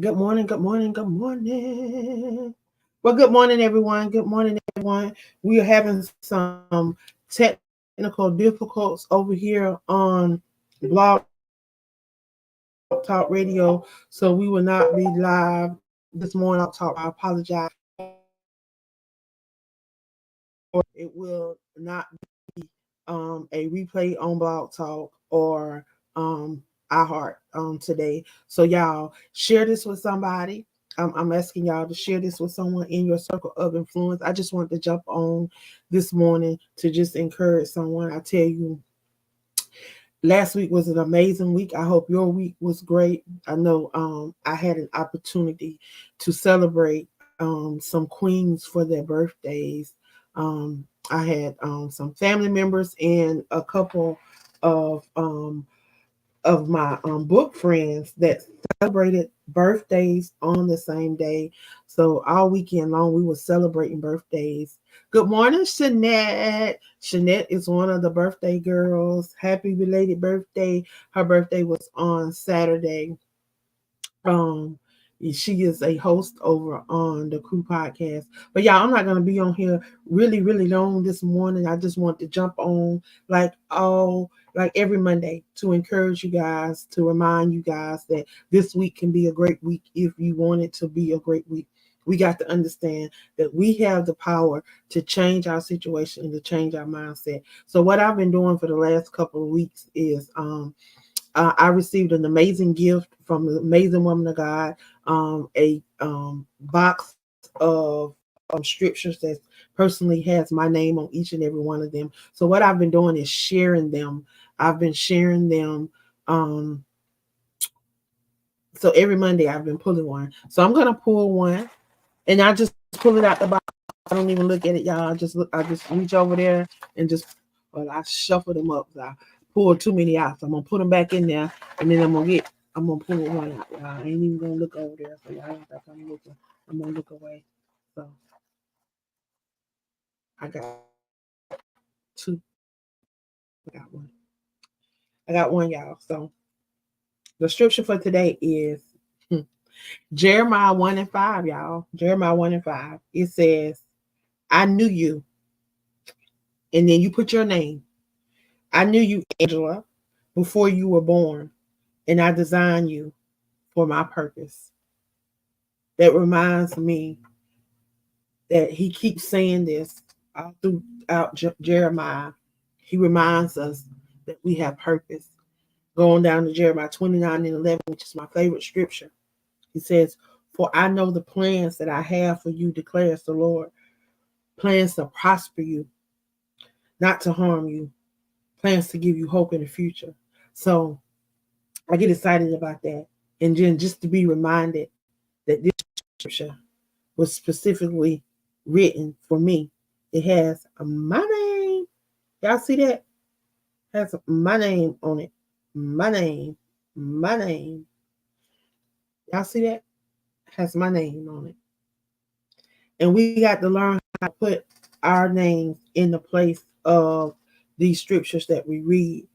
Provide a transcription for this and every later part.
Good morning, good morning, good morning. Well, good morning, everyone. Good morning, everyone. We are having some technical difficulties over here on Blog Talk Radio, so we will not be live this morning. I apologize. It will not a replay on Blog Talk or iHeart today. So y'all share this with somebody. I'm asking y'all to share this with someone in your circle of influence. I just want to jump on this morning to just encourage someone. I tell you, last week was an amazing week. I hope your week was great. I know I had an opportunity to celebrate some queens for their birthdays. I had some family members and a couple of my book friends that celebrated birthdays on the same day. So all weekend long, we were celebrating birthdays. Good morning, Shanette. Shanette is one of the birthday girls. Happy belated birthday. Her birthday was on Saturday. Um, she is a host over on the Crew Podcast. But yeah, I'm not gonna be on here really long this morning. I just want to jump on like every Monday to encourage you guys, to remind you guys that this week can be a great week if you want it to be a great week. We got to understand that we have the power to change our situation and to change our mindset. So what I've been doing for the last couple of weeks is I received an amazing gift from the amazing woman of God, a box of scriptures that personally has my name on each and every one of them. So what I've been doing is sharing them. I've been sharing them. Um, so every Monday I've been pulling one. So I'm gonna pull one, and I just pull it out the box. I don't even look at it, y'all. I just reach over there and just I shuffle them up. So I pulled too many out. So I'm gonna put them back in there, and then I'm gonna pull one out. Y'all. I ain't even gonna look over there, so y'all don't think I'm looking. I'm gonna look away. So I got two. I got one. I got one, y'all. So the scripture for today is Jeremiah 1:5, y'all. Jeremiah 1:5. It says, "I knew you," and then you put your name. I knew you, Angela, before you were born, and I designed you for my purpose. That reminds me that he keeps saying this all throughout Jeremiah. He reminds us that we have purpose. Going down to Jeremiah 29:11, which is my favorite scripture. He says, "For I know the plans that I have for you, declares the Lord. Plans to prosper you, not to harm you. Plans to give you hope in the future." So I get excited about that. And then just to be reminded that this scripture was specifically written for me. It has my name. Y'all see that? It has my name on it. My name. My name. Y'all see that? It has my name on it. And we got to learn how to put our names in the place of these scriptures that we read.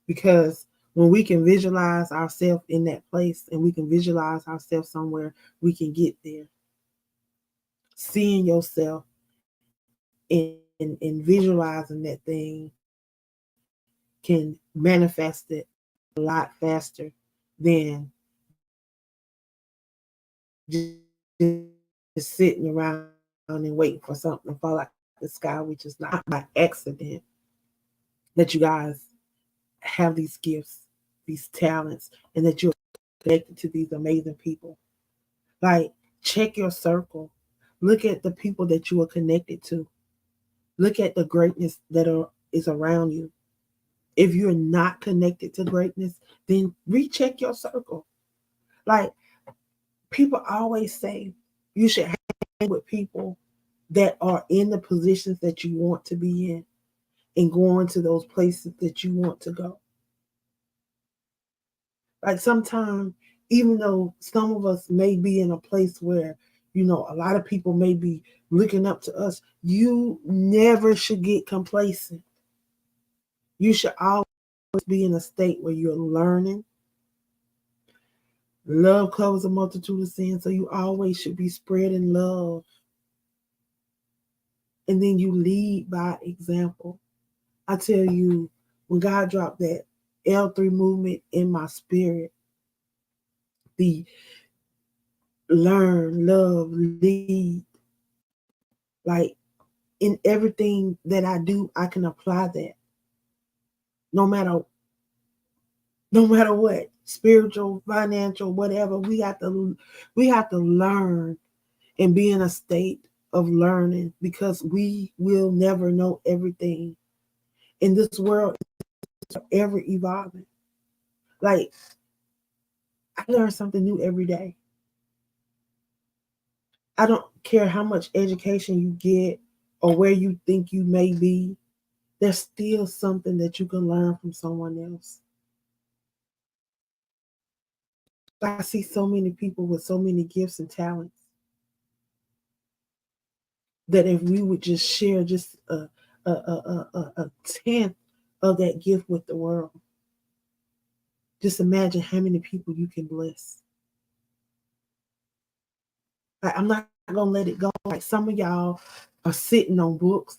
Because when we can visualize ourselves in that place and we can visualize ourselves somewhere, we can get there. Seeing yourself and visualizing that thing can manifest it a lot faster than just sitting around and waiting for something to fall out the sky, which is not by accident that you guys have these gifts, these talents, and that you're connected to these amazing people. Like, check your circle. Look at the people that you are connected to. Look at the greatness is around you. If you're not connected to greatness, then recheck your circle. Like, people always say you should hang with people that are in the positions that you want to be in and going to those places that you want to go. Like, sometimes, even though some of us may be in a place where, a lot of people may be looking up to us, you never should get complacent. You should always be in a state where you're learning, Love covers a multitude of sins, so you always should be spreading love. And then you lead by example. I tell you, when God dropped that L3 movement in my spirit, the learn, love, lead, like in everything that I do, I can apply that. No matter what, spiritual, financial, whatever, we have to learn and be in a state of learning because we will never know everything. In this world is ever evolving. Like I learn something new every day. I don't care how much education you get or where you think you may be, there's still something that you can learn from someone else. I see so many people with so many gifts and talents that if we would just share just a tenth of that gift with the world, just imagine how many people you can bless. I'm not gonna let it go. Like some of y'all are sitting on books,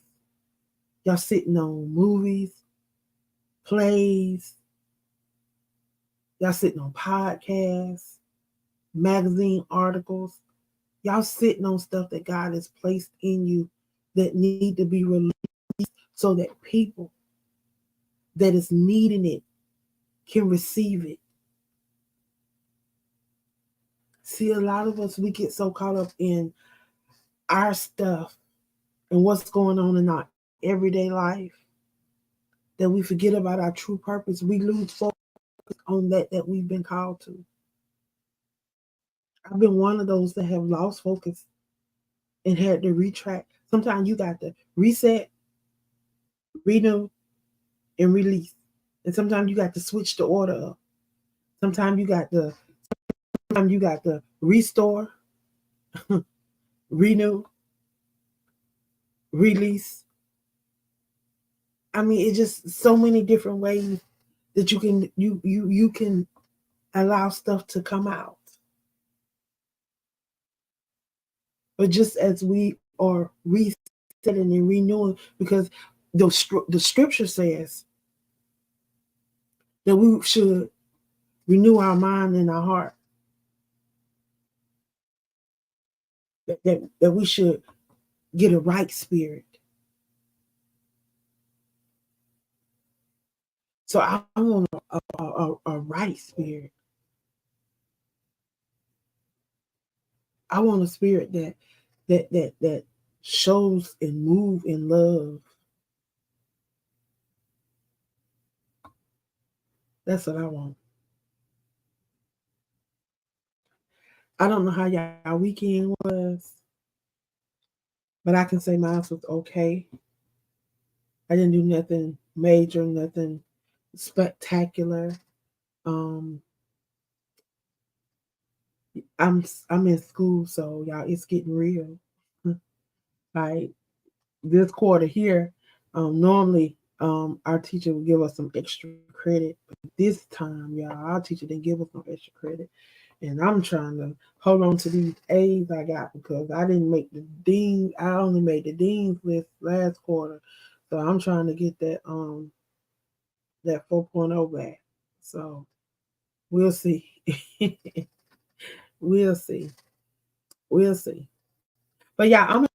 y'all sitting on movies, plays, y'all sitting on podcasts, magazine articles. Y'all sitting on stuff that God has placed in you that need to be released so that people that is needing it can receive it. See, a lot of us, we get so caught up in our stuff and what's going on in our everyday life that we forget about our true purpose. We lose focus on that we've been called to. I've been one of those that have lost focus and had to retract. Sometimes you got to reset, renew, and release. And sometimes you got to switch the order up. Sometimes you got to restore, renew, release. I mean, it's just so many different ways that you can allow stuff to come out. But just as we are resetting and renewing, because the scripture says that we should renew our mind and our heart, that we should get a right spirit. So I want a right spirit. I want a spirit that shows and move in love. That's what I want. I don't know how y'all weekend was, but I can say mine was okay. I didn't do nothing major, nothing spectacular. Um, I'm in school, so y'all, it's getting real. Like this quarter here, normally our teacher would give us some extra credit, but this time, y'all, our teacher didn't give us no extra credit, and I'm trying to hold on to these A's I got because I didn't make the dean. I only made the dean's list last quarter, so I'm trying to get that 4.0 back. So we'll see. We'll see. We'll see. But yeah, I'm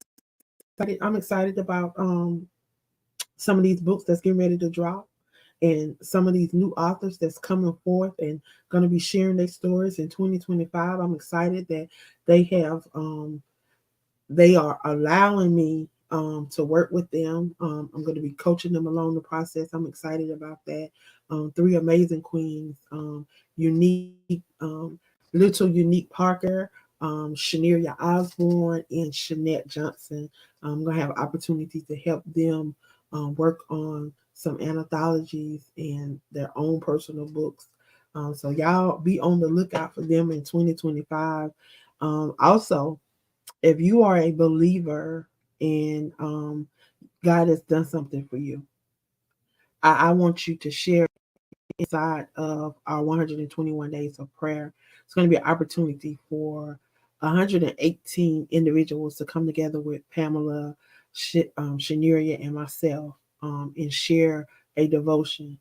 excited. I'm excited about some of these books that's getting ready to drop and some of these new authors that's coming forth and going to be sharing their stories in 2025. I'm excited that they have they are allowing me to work with them. I'm going to be coaching them along the process. I'm excited about that. Three amazing queens, unique, little unique Parker, Shaneria Osborne, and Shanette Johnson. I'm going to have opportunities to help them work on some anthologies and their own personal books. So y'all be on the lookout for them in 2025. Also, if you are a believer and God has done something for you, I want you to share inside of our 121 days of prayer. it's going to be an opportunity for 118 individuals to come together with Pamela, Shaneria, and myself, and share a devotion.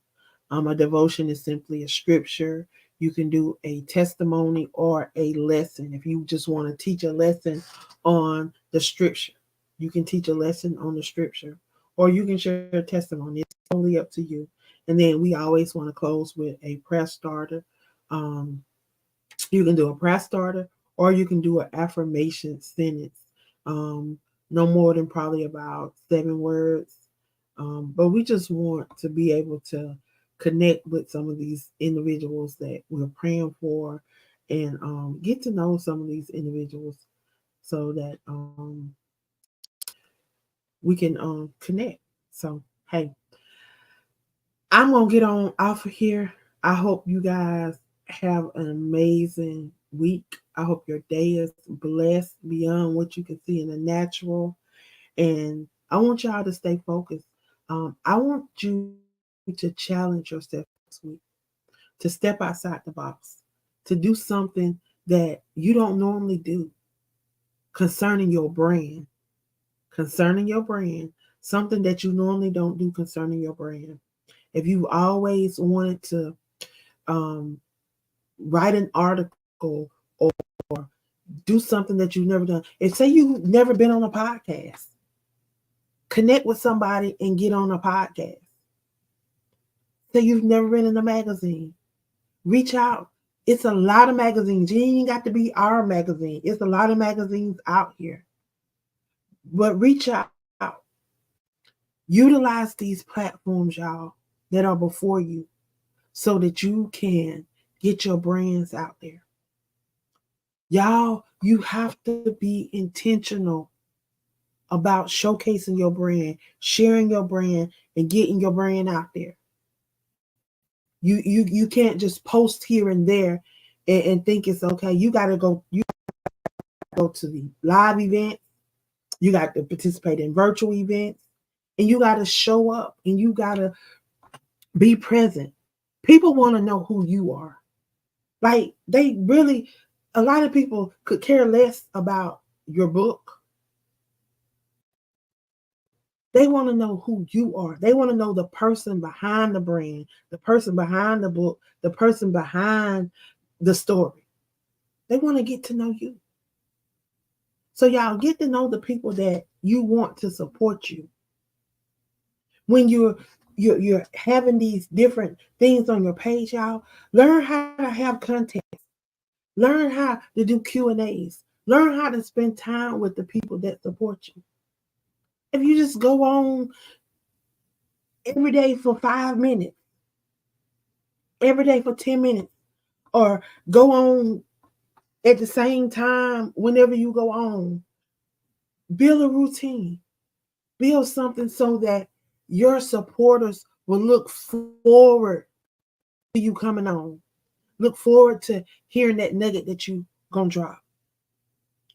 A devotion is simply a scripture. You can do a testimony or a lesson. If you just want to teach a lesson on the scripture, you can teach a lesson on the scripture, or you can share a testimony. It's totally up to you. And then we always want to close with a prayer starter. Um, you can do a prayer starter, or you can do an affirmation sentence. Um, no more than probably about 7 words. But we just want to be able to connect with some of these individuals that we're praying for, and get to know some of these individuals so that we can connect. So, hey, I'm going to get on off of here. I hope you guys have an amazing week. I hope your day is blessed beyond what you can see in the natural. And I want y'all to stay focused. I want you to challenge yourself this week, to step outside the box, to do something that you don't normally do concerning your brand, something that you normally don't do concerning your brand. If you've always wanted to um, write an article or do something that you've never done, if say you've never been on a podcast, connect with somebody and get on a podcast. Say you've never been in a magazine, reach out. It's a lot of magazines. You ain't got to be our magazine. It's a lot of magazines out here. But reach out. Utilize these platforms, y'all, that are before you so that you can get your brands out there. Y'all, you have to be intentional about showcasing your brand, sharing your brand, and getting your brand out there. You can't just post here and there and think it's okay. You gotta go. You go to the live events. You got to participate in virtual events, and you got to show up and you got to be present. People want to know who you are. Like they really, a lot of people could care less about your book. They want to know who you are. They want to know the person behind the brand, the person behind the book, the person behind the story. They want to get to know you. So y'all get to know the people that you want to support you. When you're having these different things on your page, y'all, learn how to have content. Learn how to do Q&As. Learn how to spend time with the people that support you. If you just go on every day for 5 minutes, every day for 10 minutes, or go on at the same time whenever you go on, build a routine, build something so that your supporters will look forward to you coming on. Look forward to hearing that nugget that you gonna drop.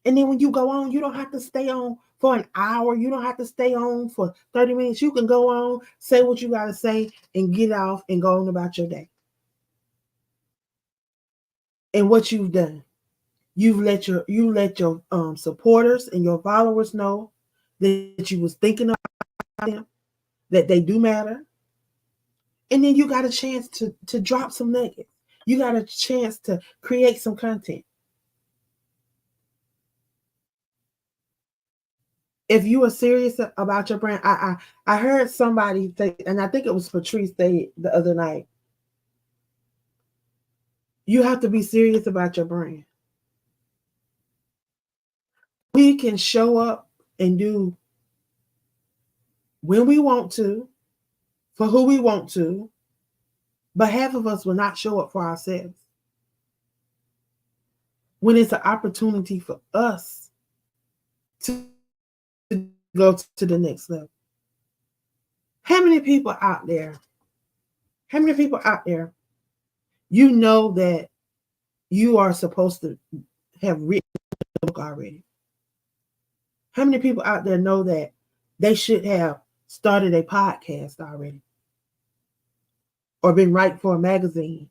And then when you go on, you don't have to stay on for an hour. You don't have to stay on for 30 minutes. You can go on, say what you got to say, and get off and go on about your day. And what you've done, you let your supporters and your followers know that you was thinking about them, that they do matter. And then you got a chance to drop some nuggets. You got a chance to create some content. If you are serious about your brand, I heard somebody say, and I think it was Patrice say the other night, you have to be serious about your brand. We can show up and do when we want to, for who we want to, but half of us will not show up for ourselves. When it's an opportunity for us to go to the next level. How many people out there, you know that you are supposed to have written a book already? How many people out there know that they should have started a podcast already? Or been writing for a magazine?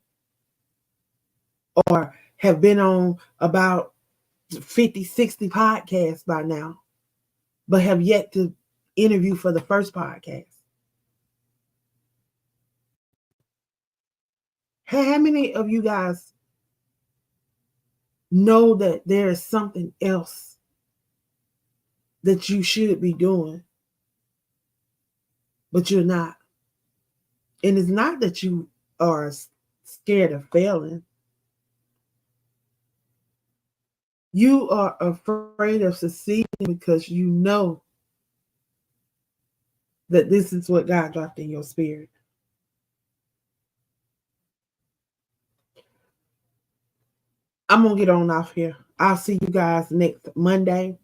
Or have been on about 50, 60 podcasts by now, but have yet to interview for the first podcast. How many of you guys know that there is something else that you should be doing, but you're not? And it's not that you are scared of failing. You are afraid of succeeding because you know that this is what God dropped in your spirit. I'm gonna get on off here. I'll see you guys next Monday.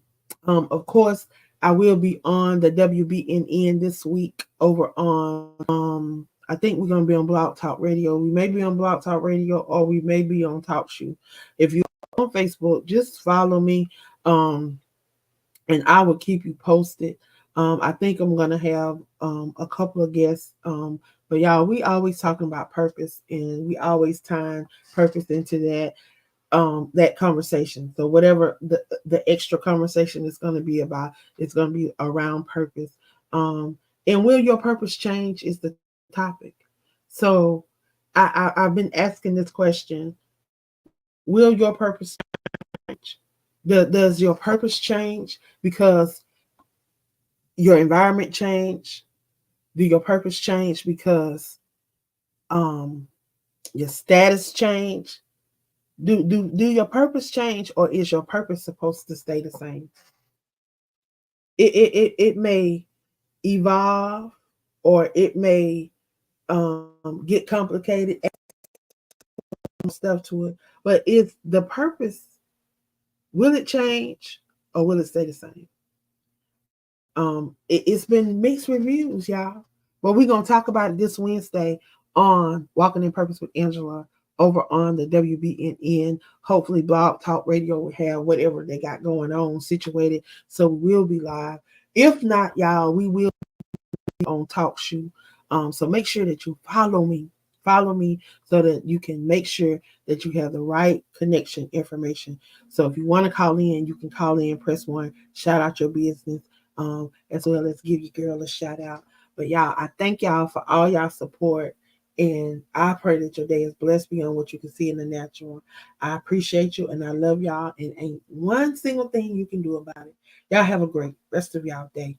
Of course, I will be on the WBNN this week over on I think we're gonna be on Blog Talk Radio. We may be on Blog Talk Radio or we may be on Talk Shoe. If you're on Facebook, just follow me. And I will keep you posted. I think I'm gonna have a couple of guests. But y'all, we always talking about purpose, and we always tying purpose into that conversation. So whatever the extra conversation is going to be about, it's going to be around purpose. And will your purpose change is the topic. So I've been asking this question: will your purpose change? Does your purpose change because your environment change? Do your purpose change because um, your status change? Do your purpose change, or is your purpose supposed to stay the same? It may evolve, or it may get complicated, add stuff to it. But is the purpose, will it change or will it stay the same? It's been mixed reviews, y'all. But we're gonna talk about it this Wednesday on Walking in Purpose with Angela over on the WBNN. Hopefully, Blog Talk Radio will have whatever they got going on situated, so we'll be live. If not, y'all, we will be on Talk Shoe. So make sure that you follow me. Follow me so that you can make sure that you have the right connection information. So if you want to call in, you can call in, press one, shout out your business, as well as give your girl a shout out. But y'all, I thank y'all for all y'all support. And I pray that your day is blessed beyond what you can see in the natural. I appreciate you and I love y'all. And ain't one single thing you can do about it. Y'all have a great rest of y'all day.